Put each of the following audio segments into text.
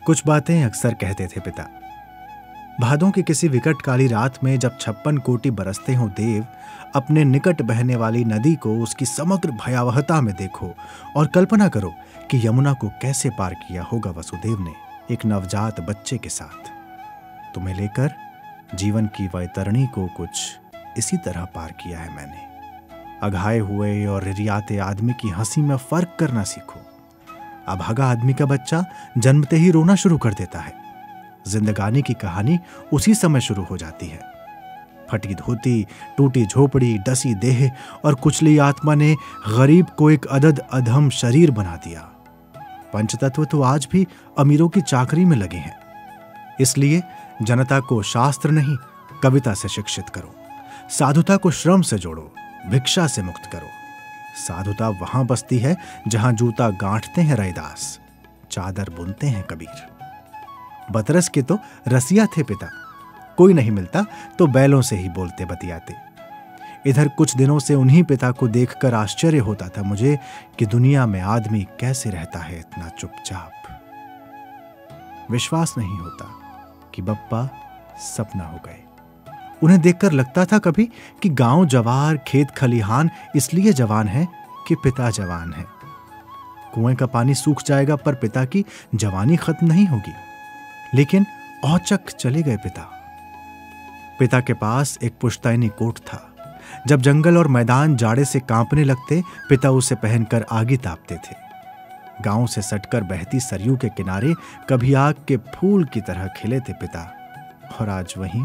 कुछ बातें अक्सर कहते थे पिता। भादों की किसी विकट काली रात में जब 56 कोटि बरसते हों देव, अपने निकट बहने वाली नदी को उसकी समग्र भयावहता में देखो और कल्पना करो कि यमुना को कैसे पार किया होगा वसुदेव ने एक नवजात बच्चे के साथ। तुम्हें लेकर जीवन की वैतरणी को कुछ इसी तरह पार किया है मैंने। अघाए हुए और रिरियाते आदमी की हंसी में फर्क करना सीखो। अभागा आदमी का बच्चा जन्मते ही रोना शुरू कर देता है। जिंदगानी की कहानी उसी समय शुरू हो जाती है। फटी धोती, टूटी झोपड़ी, डसी देह और कुचली आत्मा ने गरीब को एक अदद अधम शरीर बना दिया। पंचतत्व तो आज भी अमीरों की चाकरी में लगे हैं। इसलिए जनता को शास्त्र नहीं, कविता से शिक्षित करो। साधुता को श्रम से जोड़ो, भिक्षा से मुक्त करो। साधुता वहां बसती है जहां जूता गांठते हैं रैदास, चादर बुनते हैं कबीर। बतरस के तो रसिया थे पिता, कोई नहीं मिलता तो बैलों से ही बोलते बतियाते। इधर कुछ दिनों से उन्हीं पिता को देखकर आश्चर्य होता था मुझे कि दुनिया में आदमी कैसे रहता है इतना चुपचाप। विश्वास नहीं होता कि बप्पा सपना हो गए। उन्हें देखकर लगता था कभी कि गांव जवार, खेत खलिहान इसलिए जवान है कि पिता जवान है। कुएं का पानी सूख जाएगा पर पिता की जवानी खत्म नहीं होगी। लेकिन औचक चले गए पिता। पिता के पास एक पुश्तैनी कोट था। जब जंगल और मैदान जाड़े से कांपने लगते, पिता उसे पहनकर आगी तापते थे। गांव से सटकर बहती सरयू के किनारे कभी आग के फूल की तरह खिले थे पिता, और आज वहीं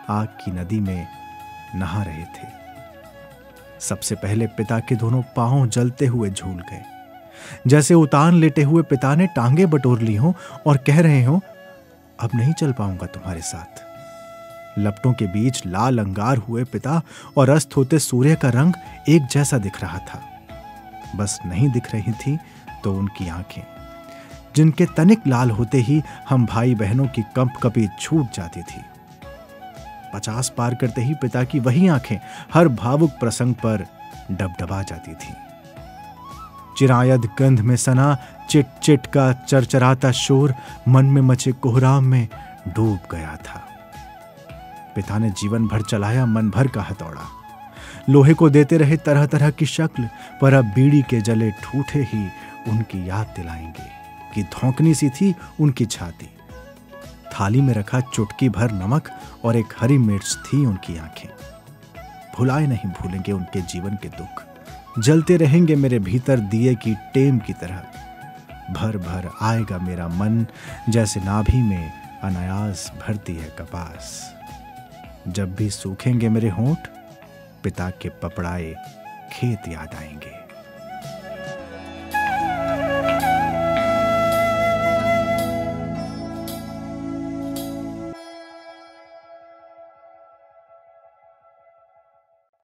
आग की नदी में नहा रहे थे। सबसे पहले पिता के दोनों पांव जलते हुए झूल गए, जैसे उतान लेटे हुए पिता ने टांगे बटोर ली हों और कह रहे हों, अब नहीं चल पाऊंगा तुम्हारे साथ। लपटों के बीच लाल अंगार हुए पिता और अस्त होते सूर्य का रंग एक जैसा दिख रहा था। बस नहीं दिख रही थी तो उनकी आंखें, जिनके तनिक लाल होते ही हम भाई बहनों की कंपकपी छूट जाती थी। 50 पार करते ही पिता की वही आंखें हर भावुक प्रसंग पर डबडबा जाती थी। चिरायद गंध में सना चिट चिट का चरचराता शोर मन में मचे कोहराम में डूब गया था। पिता ने जीवन भर चलाया मन भर का हथौड़ा, लोहे को देते रहे तरह तरह की शक्ल, पर अब बीड़ी के जले ठूठे ही उनकी याद दिलाएंगे कि धौंकनी सी थी उनकी छाती। थाली में रखा चुटकी भर नमक और एक हरी मिर्च थी उनकी आंखें। भुलाए नहीं भूलेंगे उनके जीवन के दुख, जलते रहेंगे मेरे भीतर दिए की टेम की तरह। भर भर आएगा मेरा मन जैसे नाभि में अनायास भरती है कपास। जब भी सूखेंगे मेरे होंठ, पिता के पपड़ाए खेत याद आएंगे।